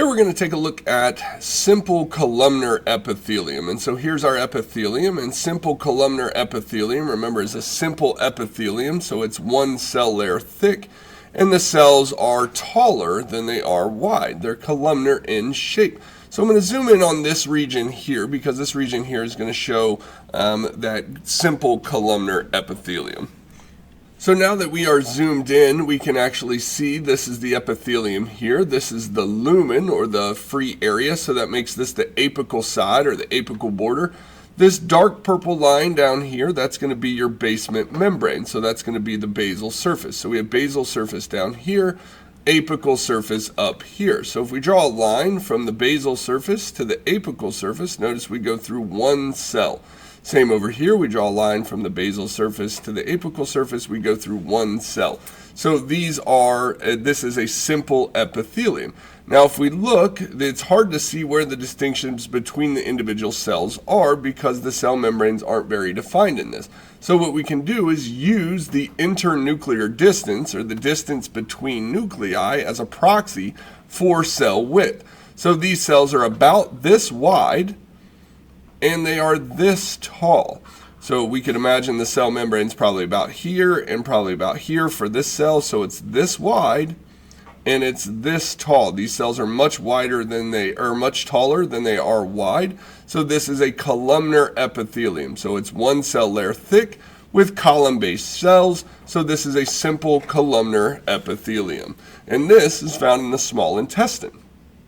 Here we're going to take a look at simple columnar epithelium. And so here's our epithelium, and simple columnar epithelium, remember, is a simple epithelium, so it's one cell layer thick, and the cells are taller than they are wide. They're columnar in shape. So I'm going to zoom in on this region here, because this region here is going to show that simple columnar epithelium. So now that we are zoomed in, we can actually see this is the epithelium here. This is the lumen, or the free area, so that makes this the apical side, or the apical border. This dark purple line down here, that's going to be your basement membrane, so that's going to be the basal surface. So we have basal surface down here, apical surface up here. So if we draw a line from the basal surface to the apical surface, notice we go through one cell. Same over here, we draw a line from the basal surface to the apical surface, we go through one cell. So this is a simple epithelium. Now if we look, it's hard to see where the distinctions between the individual cells are because the cell membranes aren't very defined in this. So what we can do is use the internuclear distance, or the distance between nuclei, as a proxy for cell width. So these cells are about this wide, and they are this tall. So we could imagine the cell membrane is probably about here and probably about here for this cell. So it's this wide and it's this tall. These cells are much wider than much taller than they are wide. So this is a columnar epithelium. So it's one cell layer thick with column-based cells. So this is a simple columnar epithelium. And this is found in the small intestine.